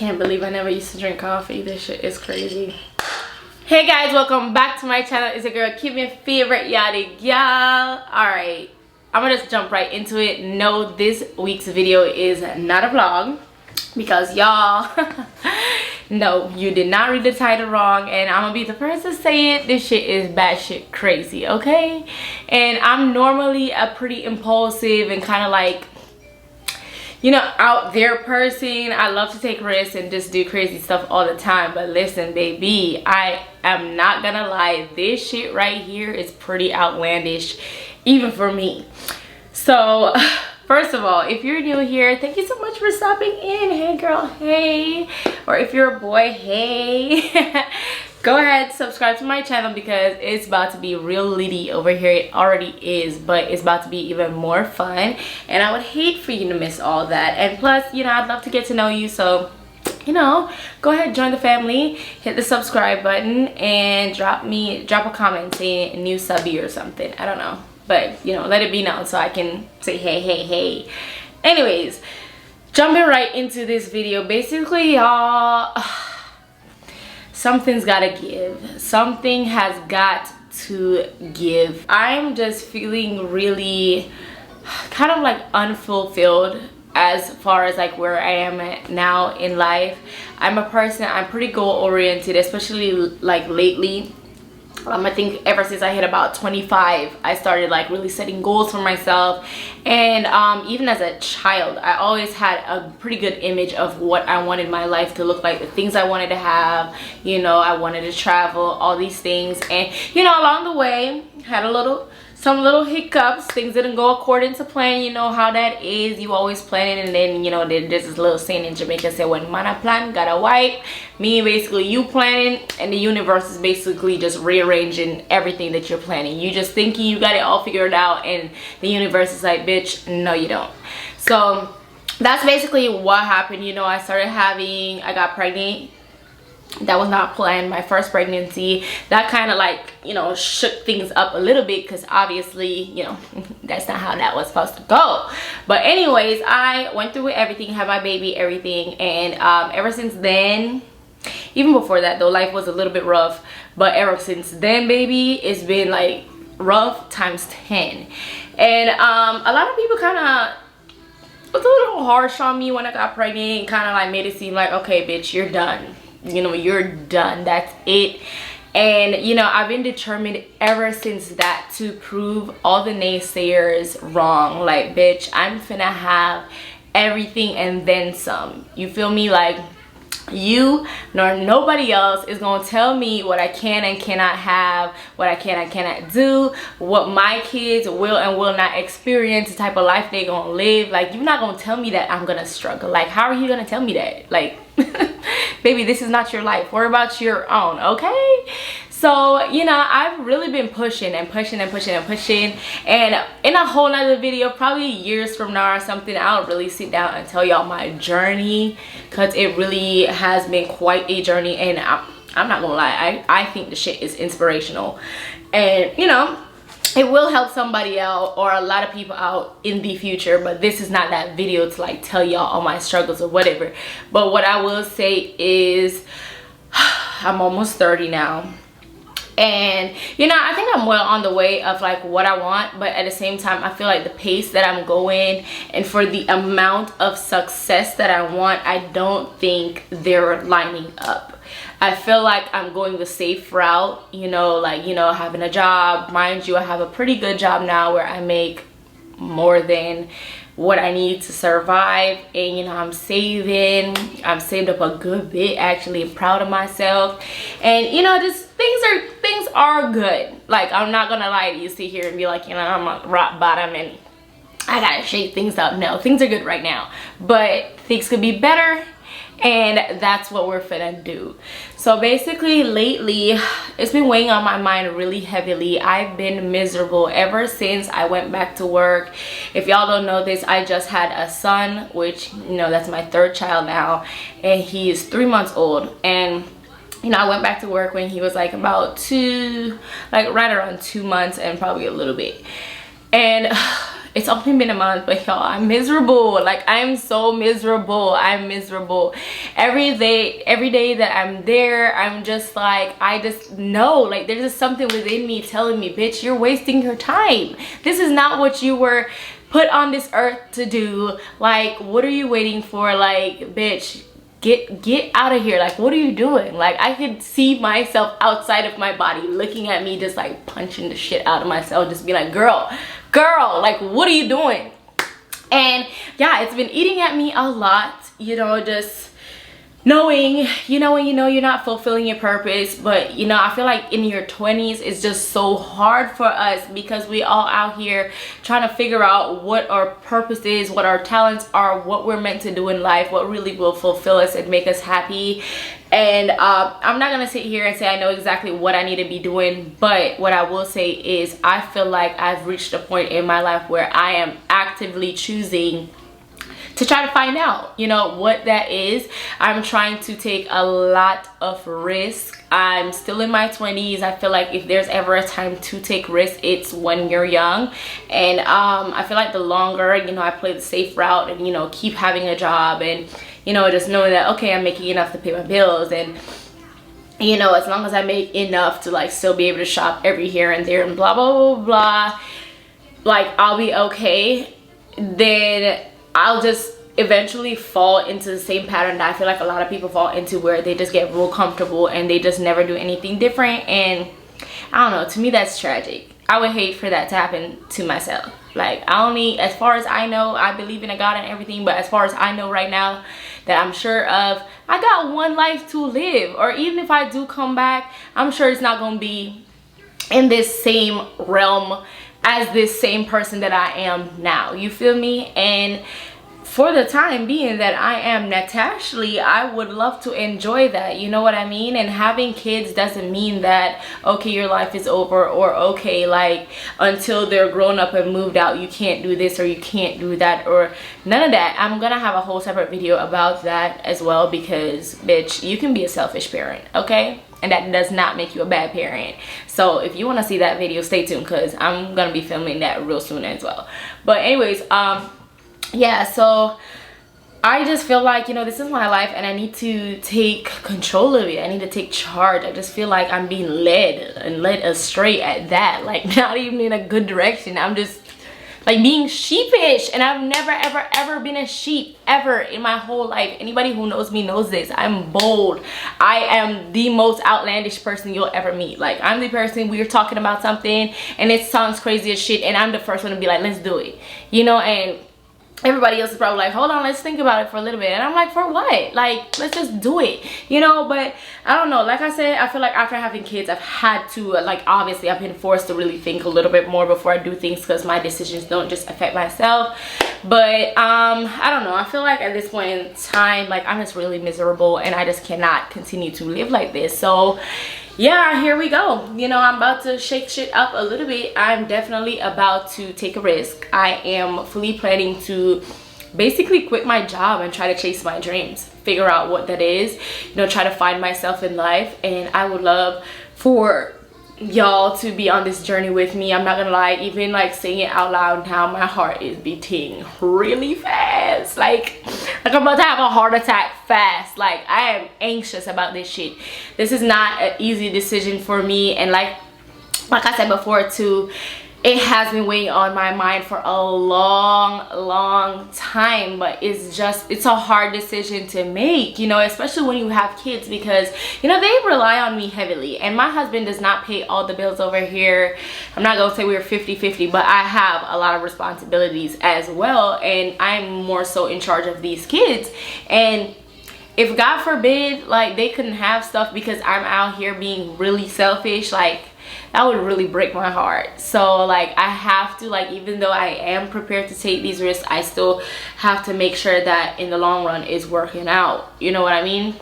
can't believe I never used to drink coffee. This shit is crazy. Hey guys, welcome back to my channel. It's your girl, keep me favorite yada y'all. Alright, I'm gonna just jump right into it. No, this week's video is not a vlog because y'all no, you did not read the title wrong, and I'm gonna be the first to say it. This shit is batshit crazy, okay? And I'm normally a pretty impulsive and kind of like, you know, out there person. I love to take risks and just do crazy stuff all the time. But listen, baby, I am not gonna lie, this shit right here is pretty outlandish even for me. So first of all, if you're new here, thank you so much for stopping in. Hey girl, hey. Or if you're a boy, hey. Go ahead, subscribe to my channel because it's about to be real litty over here. It already is, but it's about to be even more fun. And I would hate for you to miss all that. And plus, you know, I'd love to get to know you. So, you know, go ahead, join the family. Hit the subscribe button and drop a comment saying new subby or something. I don't know. But, you know, let it be known so I can say hey, hey, hey. Anyways, jumping right into this video. Basically, y'all, something's gotta give. Something has got to give. I'm just feeling really kind of like unfulfilled as far as like where I am at now in life. I'm a person, I'm pretty goal oriented, especially like lately. I think ever since I hit about 25, I started like really setting goals for myself. And even as a child, I always had a pretty good image of what I wanted my life to look like, the things I wanted to have. You know, I wanted to travel, all these things. And you know, along the way, had some little hiccups. Things didn't go according to plan. You know how that is. You always planning, and then, you know, there's this little saying in Jamaica say, when man a plan, gotta wipe. Me, basically, you planning, and the universe is basically just rearranging everything that you're planning. You just thinking you got it all figured out, and the universe is like, bitch, no you don't. So that's basically what happened. You know, I got pregnant. That was not planned. My first pregnancy, that kind of like, you know, shook things up a little bit because obviously, you know, that's not how that was supposed to go. But anyways, I went through everything, had my baby, everything. And ever since then, even before that though, life was a little bit rough. But ever since then, baby, it's been like rough times 10. And a lot of people kind of was a little harsh on me when I got pregnant, kind of like made it seem like, okay, bitch, you're done. You know, you're done, that's it. And you know, I've been determined ever since that to prove all the naysayers wrong. Like, bitch, I'm finna have everything and then some. You feel me? Like, you nor nobody else is gonna tell me what I can and cannot have, what I can and cannot do, what my kids will and will not experience, the type of life they gonna live. Like, you're not gonna tell me that I'm gonna struggle. Like, how are you gonna tell me that? Like, baby, this is not your life. Worry about your own, okay? So, you know, I've really been pushing and pushing and pushing and pushing. And in a whole nother video, probably years from now or something, I'll really sit down and tell y'all my journey, because it really has been quite a journey. And I'm not gonna lie, I think the shit is inspirational. And, you know, it will help somebody out or a lot of people out in the future. But this is not that video to like tell y'all all my struggles or whatever. But what I will say is I'm almost 30 now. And you know, I think I'm well on the way of like what I want, but at the same time I feel like the pace that I'm going and for the amount of success that I want, I don't think they're lining up. I feel like I'm going the safe route, you know, like, you know, having a job. Mind you, I have a pretty good job now where I make more than what I need to survive. And you know, I'm saving. I've saved up a good bit, actually. I'm proud of myself. And you know, just things are good. Like, I'm not gonna lie to you, sit here and be like, you know, I'm on rock bottom and I gotta shake things up. No, things are good right now, but things could be better, and that's what we're finna do. So basically lately, it's been weighing on my mind really heavily. I've been miserable ever since I went back to work. If y'all don't know this, I just had a son, which, you know, that's my third child now, and he is 3 months old. And you know, I went back to work when he was like about right around 2 months and probably a little bit. And It's only been a month, but y'all, I'm miserable. Like, I'm so miserable. I'm miserable. Every day that I'm there, I'm just like, I just know, like, there's just something within me telling me, bitch, you're wasting your time. This is not what you were put on this earth to do. Like, what are you waiting for? Like, bitch, get out of here. Like, what are you doing? Like, I could see myself outside of my body looking at me, just like punching the shit out of myself, just be like, girl, like, what are you doing? And yeah, it's been eating at me a lot, you know, just knowing, you know, when you know you're not fulfilling your purpose. But you know, I feel like in your 20s it's just so hard for us, because we all out here trying to figure out what our purpose is, what our talents are, what we're meant to do in life, what really will fulfill us and make us happy. And I'm not gonna sit here and say I know exactly what I need to be doing, but what I will say is I feel like I've reached a point in my life where I am actively choosing to try to find out, you know, what that is. I'm trying to take a lot of risk. I'm still in my 20s. I feel like if there's ever a time to take risks, it's when you're young. And I feel like the longer, you know, I play the safe route and, you know, keep having a job and, you know, just knowing that, okay, I'm making enough to pay my bills, and you know, as long as I make enough to like still be able to shop every here and there and blah blah blah blah, like, I'll be okay. Then I'll just eventually fall into the same pattern that I feel like a lot of people fall into, where they just get real comfortable and they just never do anything different. And I don't know, to me that's tragic. I would hate for that to happen to myself. Like, I only, as far as I know, I believe in a God and everything, but as far as I know right now that I'm sure of, I got one life to live. Or even if I do come back, I'm sure it's not gonna be in this same realm as this same person that I am now. You feel me? And for the time being that I am Natasha Lee, I would love to enjoy that, you know what I mean? And having kids doesn't mean that, okay, your life is over, or okay, like, until they're grown up and moved out, you can't do this or you can't do that, or none of that. I'm gonna have a whole separate video about that as well, because bitch, you can be a selfish parent, okay? And that does not make you a bad parent. So if you want to see that video, stay tuned, because I'm gonna be filming that real soon as well. But anyways, yeah, so I just feel like, you know, this is my life and I need to take control of it. I need to take charge. I just feel like I'm being led and led astray at that, like, not even in a good direction. I'm just like being sheepish, and I've never ever been a sheep ever in my whole life. Anybody who knows me knows this. I'm bold. I am the most outlandish person you'll ever meet. Like, I'm the person, we're talking about something and it sounds crazy as shit, and I'm the first one to be like, let's do it, you know. And everybody else is probably like, hold on, let's think about it for a little bit. And I'm like, for what? Like, let's just do it, you know. But I don't know, like I said, I feel like after having kids, I've had to, like, obviously I've been forced to really think a little bit more before I do things, because my decisions don't just affect myself. But I don't know, I feel like at this point in time, like, I'm just really miserable and I just cannot continue to live like this. So yeah, here we go. You know, I'm about to shake shit up a little bit. I'm definitely about to take a risk. I am fully planning to basically quit my job and try to chase my dreams, figure out what that is, you know, try to find myself in life. And I would love for y'all to be on this journey with me. I'm not gonna lie, even like saying it out loud now, my heart is beating really fast. Like I'm about to have a heart attack fast. Like, I am anxious about this shit. This is not an easy decision for me, and like I said before too, it has been weighing on my mind for a long time. But it's a hard decision to make, you know, especially when you have kids, because, you know, they rely on me heavily, and my husband does not pay all the bills over here. I'm not gonna say we're 50-50, but I have a lot of responsibilities as well, and I'm more so in charge of these kids. And if God forbid, like, they couldn't have stuff because I'm out here being really selfish, like, that would really break my heart. So like, I have to, like, even though I am prepared to take these risks, I still have to make sure that in the long run it's working out, you know what I mean?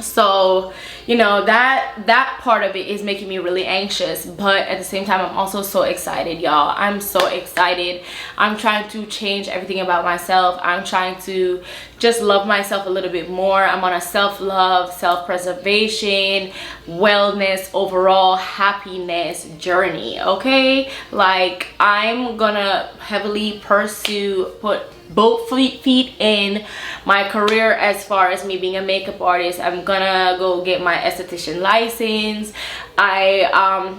So you know, that part of it is making me really anxious, but at the same time I'm also so excited, y'all. I'm so excited. I'm trying to change everything about myself. I'm trying to just love myself a little bit more. I'm on a self-love, self-preservation, wellness, overall happiness journey, okay? Like, I'm gonna heavily put both feet in my career as far as me being a makeup artist. I'm gonna go get my esthetician license. I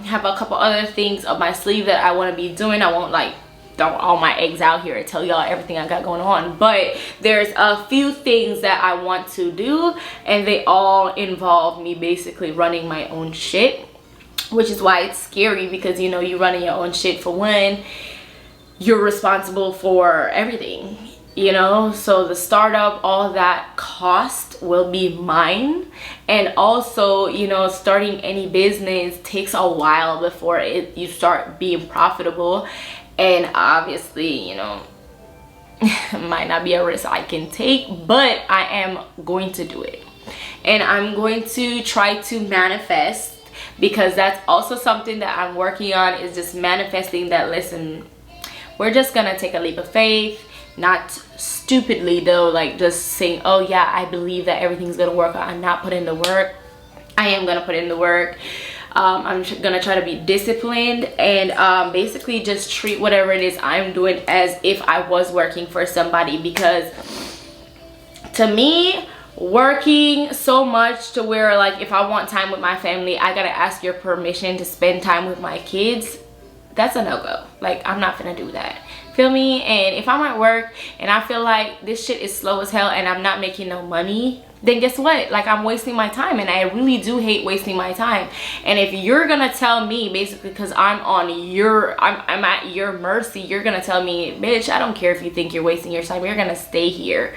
have a couple other things up my sleeve that I want to be doing. I won't like throw all my eggs out here and tell y'all everything I got going on, but there's a few things that I want to do, and they all involve me basically running my own shit, which is why it's scary, because you know, you running your own shit, for one, you're responsible for everything, you know. So the startup, all that cost will be mine. And also, you know, starting any business takes a while before you start being profitable. And obviously, you know, might not be a risk I can take, but I am going to do it. And I'm going to try to manifest, because that's also something that I'm working on, is just manifesting that, listen, we're just gonna take a leap of faith, not stupidly though, like just saying, oh yeah, I believe that everything's gonna work out and not put in the work. I am gonna put in the work. I'm gonna try to be disciplined, and basically just treat whatever it is I'm doing as if I was working for somebody, because to me, working so much to where, like, if I want time with my family, I gotta ask your permission to spend time with my kids, that's a no-go. Like, I'm not gonna do that, feel me? And if I'm at work and I feel like this shit is slow as hell and I'm not making no money, then guess what? Like, I'm wasting my time, and I really do hate wasting my time. And if you're gonna tell me, basically, because I'm at your mercy, you're gonna tell me, bitch, I don't care if you think you're wasting your time, you're gonna stay here.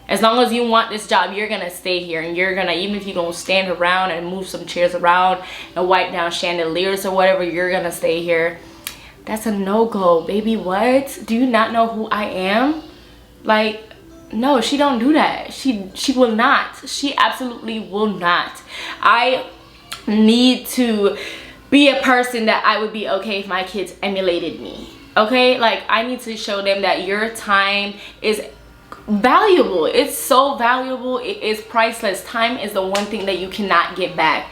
As long as you want this job, you're gonna stay here, and you're gonna, even if you're gonna stand around and move some chairs around and wipe down chandeliers or whatever, you're gonna stay here. That's a no-go, baby. What? Do you not know who I am? Like, no, she don't do that. She will not. She absolutely will not. I need to be a person that I would be okay if my kids emulated me, okay? Like, I need to show them that your time is valuable. It's so valuable. It is priceless. Time is the one thing that you cannot get back.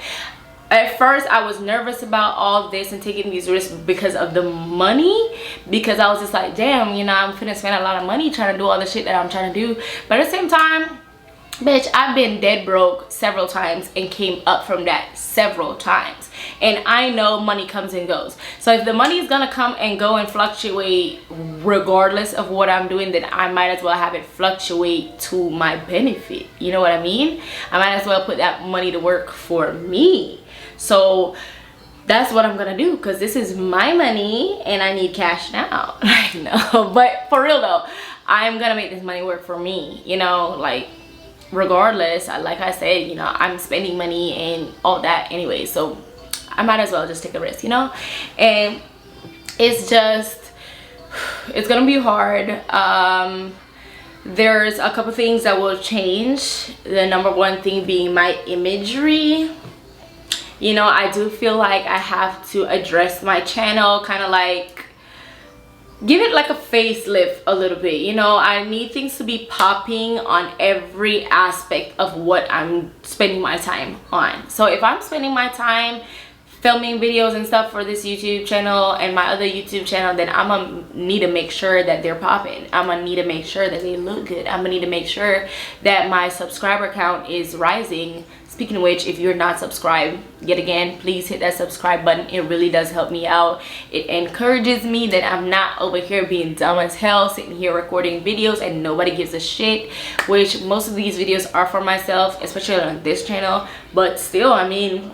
At first, I was nervous about all this and taking these risks because of the money, because I was just like, damn, you know, I'm finna spend a lot of money trying to do all the shit that I'm trying to do. But at the same time, bitch, I've been dead broke several times and came up from that several times. And I know money comes and goes. So if the money is gonna come and go and fluctuate regardless of what I'm doing, then I might as well have it fluctuate to my benefit. You know what I mean? I might as well put that money to work for me. So that's what I'm gonna do, because this is my money and I need cash now. Like, no, but for real though, I'm gonna make this money work for me, you know, like, regardless. Like I said, you know, I'm spending money and all that anyway, so I might as well just take a risk, you know. And it's gonna be hard. There's a couple things that will change. The number one thing being my imagery. You know, I do feel like I have to address my channel, kind of like give it like a facelift a little bit. You know, I need things to be popping on every aspect of what I'm spending my time on. So if I'm spending my time filming videos and stuff for this YouTube channel and my other YouTube channel, then I'm gonna need to make sure that they're popping. I'm gonna need to make sure that they look good. I'm gonna need to make sure that my subscriber count is rising. Speaking of which, if you're not subscribed yet again, please hit that subscribe button. It really does help me out. It encourages me that I'm not over here being dumb as hell, sitting here recording videos and nobody gives a shit, which most of these videos are for myself, especially on this channel. But still, I mean,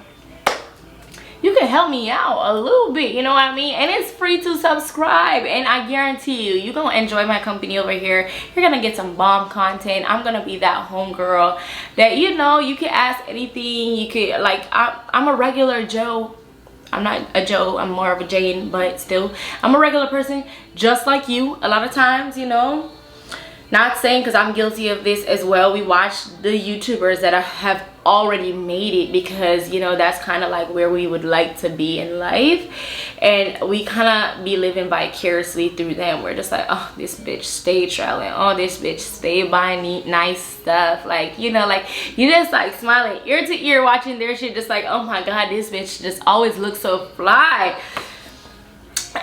you can help me out a little bit, you know what I mean? And it's free to subscribe, and I guarantee you're gonna enjoy my company over here. You're gonna get some bomb content. I'm gonna be that homegirl that, you know, you can ask anything. You could, like, I'm a regular Joe. I'm not a Joe, I'm more of a Jane, but still, I'm a regular person just like you a lot of times, you know. Not saying, because I'm guilty of this as well, we watch the YouTubers that have already made it, because you know that's kind of like where we would like to be in life, and we kind of be living vicariously through them. We're just like, oh, this bitch stay traveling, oh, this bitch stay buying nice stuff, like, you know, like you just like smiling ear to ear watching their shit, just like, oh my god, this bitch just always looks so fly.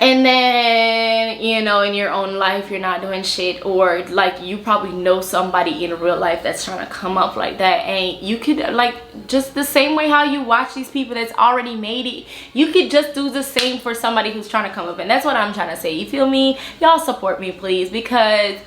And then, you know, in your own life you're not doing shit, or like you probably know somebody in real life that's trying to come up like that, and you could, like, just the same way how you watch these people that's already made it, you could just do the same for somebody who's trying to come up. And that's what I'm trying to say, you feel me? Y'all support me please, because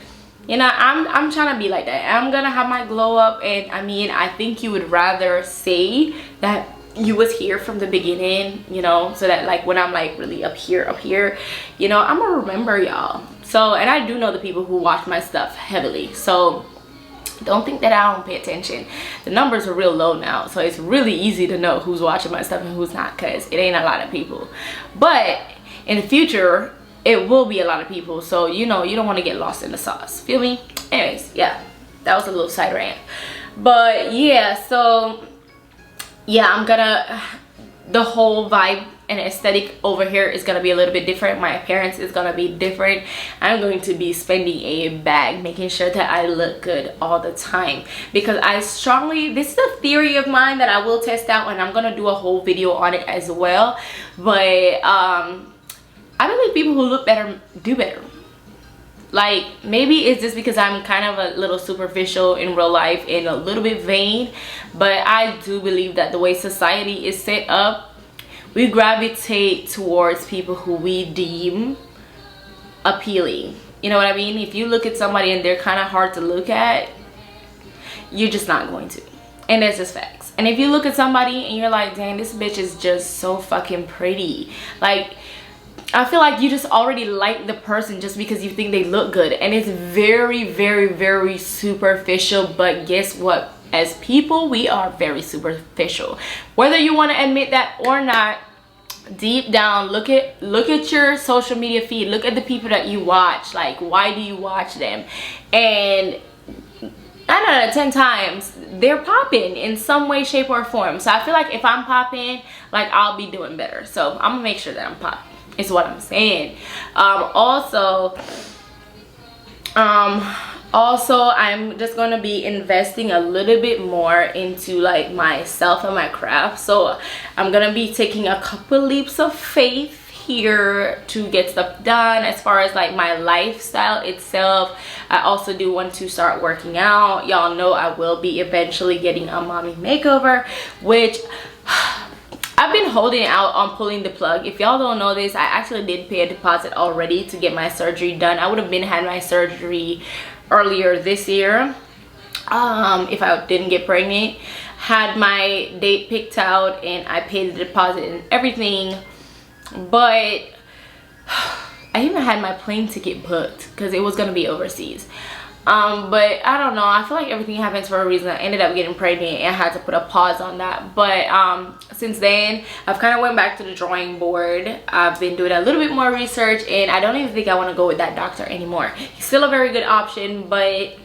you know I'm trying to be like that. I'm gonna have my glow up, and I mean, I think you would rather say that you was here from the beginning, you know, so that like when I'm like really up here, you know, I'm gonna remember y'all. So, and I do know the people who watch my stuff heavily, so don't think that I don't pay attention. The numbers are real low now, so it's really easy to know who's watching my stuff and who's not, because it ain't a lot of people. But in the future it will be a lot of people, so you know, you don't want to get lost in the sauce, feel me? Anyways, yeah, that was a little side rant. But yeah, so yeah, I'm gonna, the whole vibe and aesthetic over here is gonna be a little bit different. My appearance is gonna be different. I'm going to be spending a bag making sure that I look good all the time, because I strongly, this is a theory of mine that I will test out, and I'm gonna do a whole video on it as well. But I believe people who look better do better. Like, maybe it's just because I'm kind of a little superficial in real life and a little bit vain, but I do believe that the way society is set up, we gravitate towards people who we deem appealing. You know what I mean? If you look at somebody and they're kind of hard to look at, you're just not going to. And that's just facts. And if you look at somebody and you're like, dang, this bitch is just so fucking pretty, like, I feel like you just already like the person just because you think they look good. And it's very, very, very superficial. But guess what? As people, we are very superficial. Whether you want to admit that or not, deep down, look at your social media feed. Look at the people that you watch. Like, why do you watch them? And 9 out of 10 times they're popping in some way, shape, or form. So I feel like if I'm popping, like, I'll be doing better. So I'm gonna make sure that I'm popping, is what I'm saying. Also I'm just gonna be investing a little bit more into like myself and my craft. So I'm gonna be taking a couple leaps of faith here to get stuff done as far as like my lifestyle itself. I also do want to start working out. Y'all know I will be eventually getting a mommy makeover, which I've been holding out on pulling the plug. If y'all don't know this, I actually did pay a deposit already to get my surgery done. I would have had my surgery earlier this year if I didn't get pregnant. Had my date picked out and I paid the deposit and everything, but I even had my plane ticket booked because it was going to be overseas. But I don't know, I feel like everything happens for a reason. I ended up getting pregnant and I had to put a pause on that. But since then I've kind of went back to the drawing board. I've been doing a little bit more research, and I don't even think I want to go with that doctor anymore. He's still a very good option, but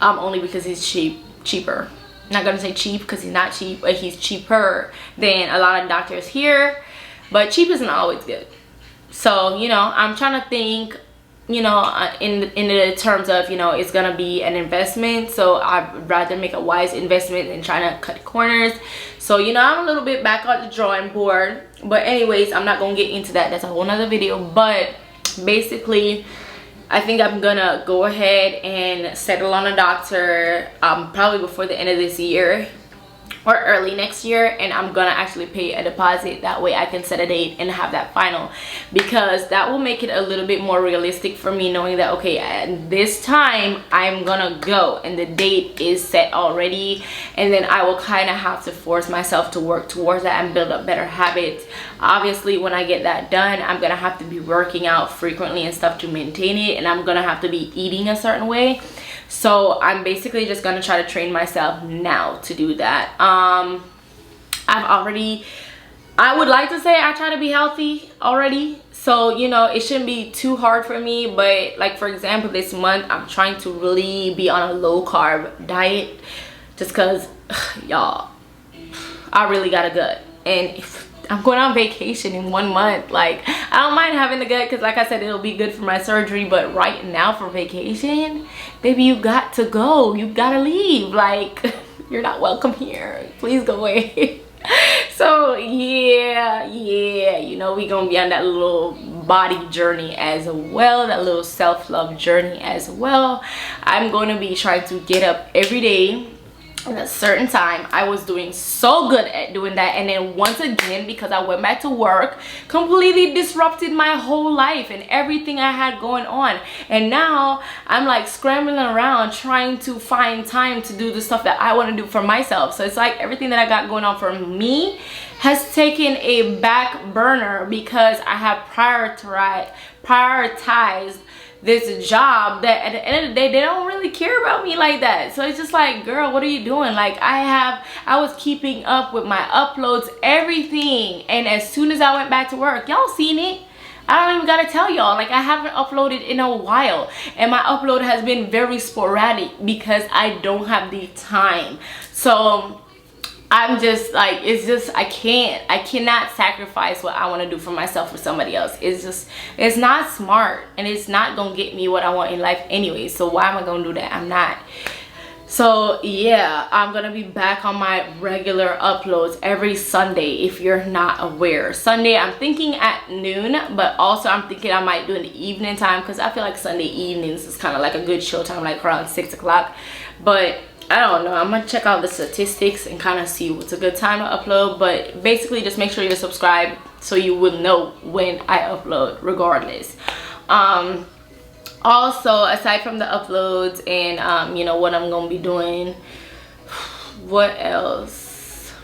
only because he's cheaper. I'm not gonna say cheap because he's not cheap, but he's cheaper than a lot of doctors here. But cheap isn't always good. So, you know, I'm trying to think, you know, in the terms of, you know, it's gonna be an investment, so I'd rather make a wise investment than trying to cut corners. So, you know, I'm a little bit back on the drawing board, but anyways, I'm not gonna get into that. That's a whole nother video. But basically, I think I'm gonna go ahead and settle on a doctor probably before the end of this year or early next year, and I'm gonna actually pay a deposit. That way I can set a date and have that final, because that will make it a little bit more realistic for me, knowing that okay, at this time I'm gonna go and the date is set already, and then I will kind of have to force myself to work towards that and build up better habits. Obviously when I get that done, I'm gonna have to be working out frequently and stuff to maintain it, and I'm gonna have to be eating a certain way. So I'm basically just gonna try to train myself now to do that. I would like to say I try to be healthy already, So, you know, it shouldn't be too hard for me. But like, for example, this month I'm trying to really be on a low carb diet, just because y'all, I really got a gut. And if I'm going on vacation in 1 month, like, I don't mind having the gut, because like I said, it'll be good for my surgery. But right now for vacation, baby, you got to go, you gotta leave. Like, you're not welcome here, please go away. So yeah, you know, we gonna be on that little body journey as well, that little self-love journey as well. I'm going to be trying to get up every day at a certain time. I was doing so good at doing that, and then once again, because I went back to work, completely disrupted my whole life and everything I had going on. And now I'm like scrambling around trying to find time to do the stuff that I want to do for myself. So it's like everything that I got going on for me has taken a back burner, because I have prioritized this job that at the end of the day, they don't really care about me like that. So it's just like, girl, what are you doing? Like, I was keeping up with my uploads, everything, and as soon as I went back to work, y'all seen it. I don't even gotta tell y'all, like, I haven't uploaded in a while, and my upload has been very sporadic because I don't have the time. So I'm just like, it's just, I cannot sacrifice what I want to do for myself for somebody else. It's not smart, and it's not gonna get me what I want in life anyway. So why am I gonna do that? I'm not. So yeah, I'm gonna be back on my regular uploads every Sunday. If you're not aware, Sunday I'm thinking at noon, but also I'm thinking I might do in the evening time, because I feel like Sunday evenings is kind of like a good show time, like around 6 o'clock. But I don't know, I'm gonna check out the statistics and kind of see what's a good time to upload. But basically, just make sure you're subscribed so you will know when I upload regardless. Also, aside from the uploads and you know, what I'm gonna be doing, what else?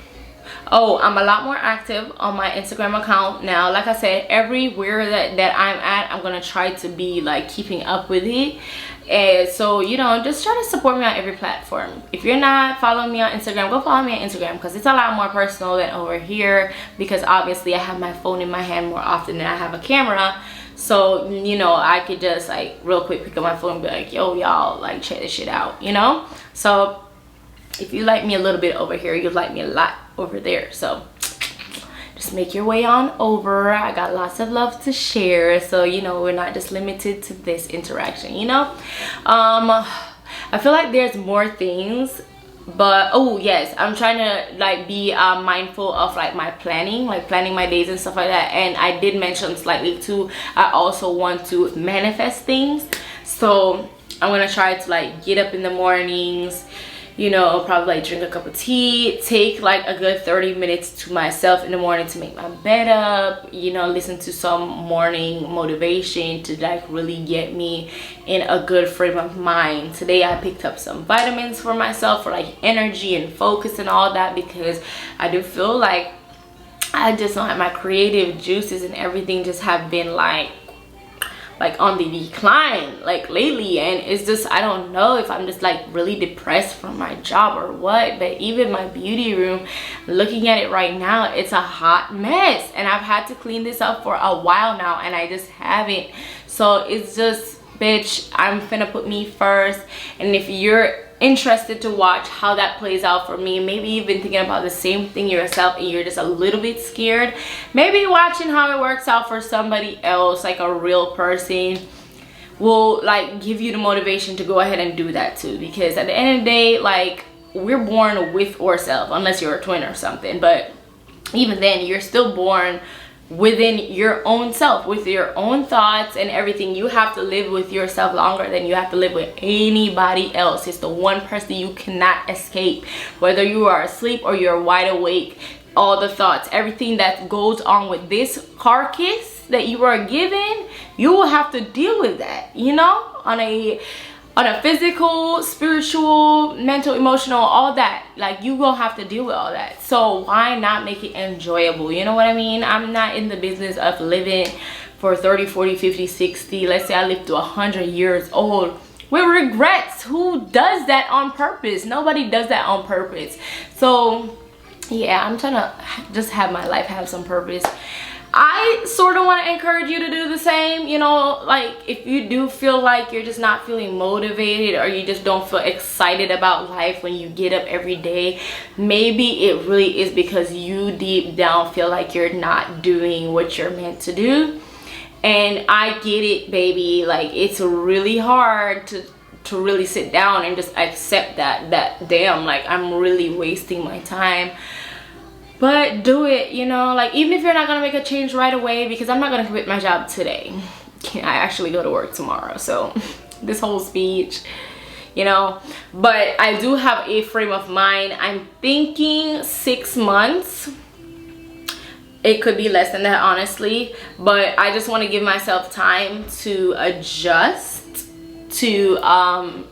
Oh, I'm a lot more active on my Instagram account now. Like I said, everywhere that I'm at, I'm gonna try to be like keeping up with it. And so, you know, just try to support me on every platform. If you're not following me on Instagram, go follow me on Instagram, because it's a lot more personal than over here, because obviously I have my phone in my hand more often than I have a camera. So, you know, I could just like real quick pick up my phone and be like, yo, y'all, like, check this shit out, you know? So if you like me a little bit over here, you like me a lot over there. So just make your way on over. I got lots of love to share, so you know, we're not just limited to this interaction, you know. I feel like there's more things, but oh yes, I'm trying to like be mindful of like my planning, like planning my days and stuff like that. And I did mention slightly too, I also want to manifest things. So I'm gonna try to like get up in the mornings, you know, probably like drink a cup of tea, take like a good 30 minutes to myself in the morning to make my bed up, you know, listen to some morning motivation to like really get me in a good frame of mind. Today I picked up some vitamins for myself for like energy and focus and all that, because I do feel like I just don't have my creative juices and everything just have been like on the decline like lately. And it's just, I don't know if I'm just like really depressed from my job or what, but even my beauty room, looking at it right now, it's a hot mess, and I've had to clean this up for a while now and I just haven't. So it's just, bitch, I'm finna put me first. And if you're interested to watch how that plays out for me, maybe you've been thinking about the same thing yourself and you're just a little bit scared, maybe watching how it works out for somebody else, like a real person, will like give you the motivation to go ahead and do that too. Because at the end of the day, like, we're born with ourselves, unless you're a twin or something, but even then you're still born within your own self, with your own thoughts and everything. You have to live with yourself longer than you have to live with anybody else. It's the one person you cannot escape, whether you are asleep or you're wide awake. All the thoughts, everything that goes on with this carcass that you are given, you will have to deal with that, you know, on a physical, spiritual, mental, emotional, all that. Like, you gonna have to deal with all that. So why not make it enjoyable? You know what I mean? I'm not in the business of living for 30, 40, 50, 60. Let's say I live to 100 years old with regrets. Who does that on purpose? Nobody does that on purpose. So yeah, I'm trying to just have my life have some purpose. I sort of want to encourage you to do the same. You know, like if you do feel like you're just not feeling motivated, or you just don't feel excited about life when you get up every day, maybe it really is because you deep down feel like you're not doing what you're meant to do. And I get it, baby. Like, it's really hard to really sit down and just accept that damn, like, I'm really wasting my time. But do it, you know, like, even if you're not gonna make a change right away, because I'm not gonna quit my job today. I actually go to work tomorrow, so this whole speech, you know. But I do have a frame of mind. I'm thinking 6 months. It could be less than that, honestly, but I just want to give myself time to adjust to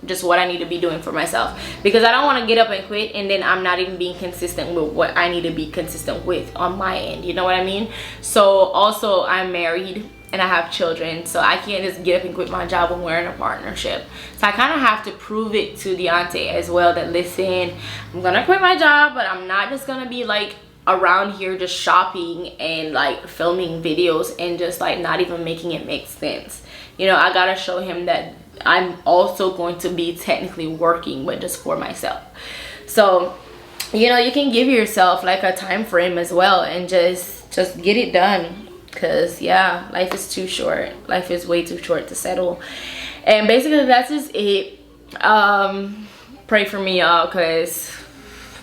just what I need to be doing for myself, because I don't want to get up and quit and then I'm not even being consistent with what I need to be consistent with on my end, you know what I mean? So also, I'm married and I have children, so I can't just get up and quit my job when we're in a partnership. So I kind of have to prove it to Deontay as well that, listen, I'm gonna quit my job, but I'm not just gonna be like around here just shopping and like filming videos and just like not even making it make sense. You know, I gotta show him that I'm also going to be technically working, but just for myself. So, you know, you can give yourself like a time frame as well and just get it done, because yeah, life is too short. Life is way too short to settle. And basically that's just it. Pray for me, y'all, because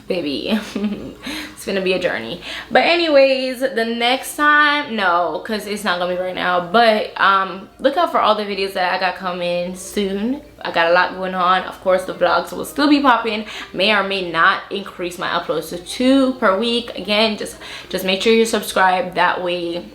baby, it's gonna be a journey. But anyways, the next time, no, because it's not gonna be right now, but look out for all the videos that I got coming soon. I got a lot going on. Of course, the vlogs will still be popping. May or may not increase my uploads to 2 per week. Again, just make sure you're subscribed. That way,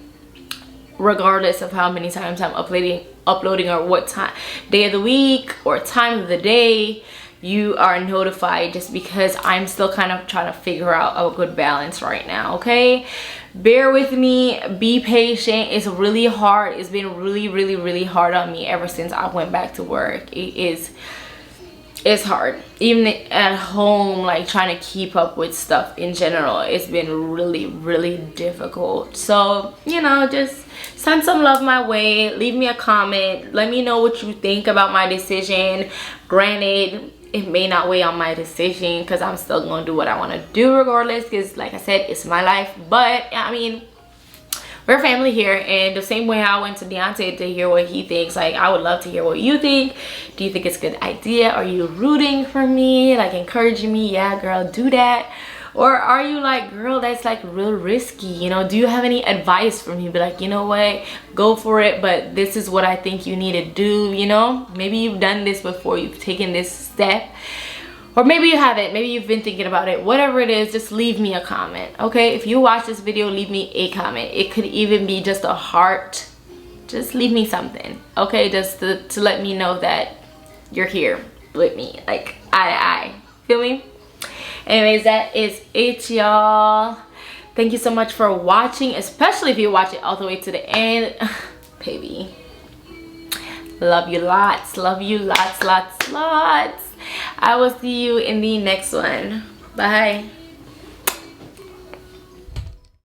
regardless of how many times I'm uploading or what time, day of the week or time of the day, you are notified, just because I'm still kind of trying to figure out a good balance right now. Okay, bear with me, be patient. It's really hard. It's been really hard on me ever since I went back to work. It's hard, even at home, like trying to keep up with stuff in general. It's been really difficult. So, you know, just send some love my way, leave me a comment, let me know what you think about my decision. Granted, it may not weigh on my decision, because I'm still gonna do what I want to do regardless, because like I said, it's my life. But I mean, we're family here, and the same way I went to Deontay to hear what he thinks, like I would love to hear what you think. Do you think it's a good idea? Are you rooting for me, like encouraging me, yeah girl, do that? Or are you like, girl, that's like real risky, you know? Do you have any advice for me? Be like, you know what, go for it, but this is what I think you need to do, you know? Maybe you've done this before, you've taken this step, or maybe you haven't. Maybe you've been thinking about it. Whatever it is, just leave me a comment, okay? If you watch this video, leave me a comment. It could even be just a heart. Just leave me something, okay? Just to let me know that you're here with me, like I feel me? Anyways, that is it, y'all. Thank you so much for watching, especially if you watch it all the way to the end. Baby, love you lots, love you lots. I will see you in the next one. Bye.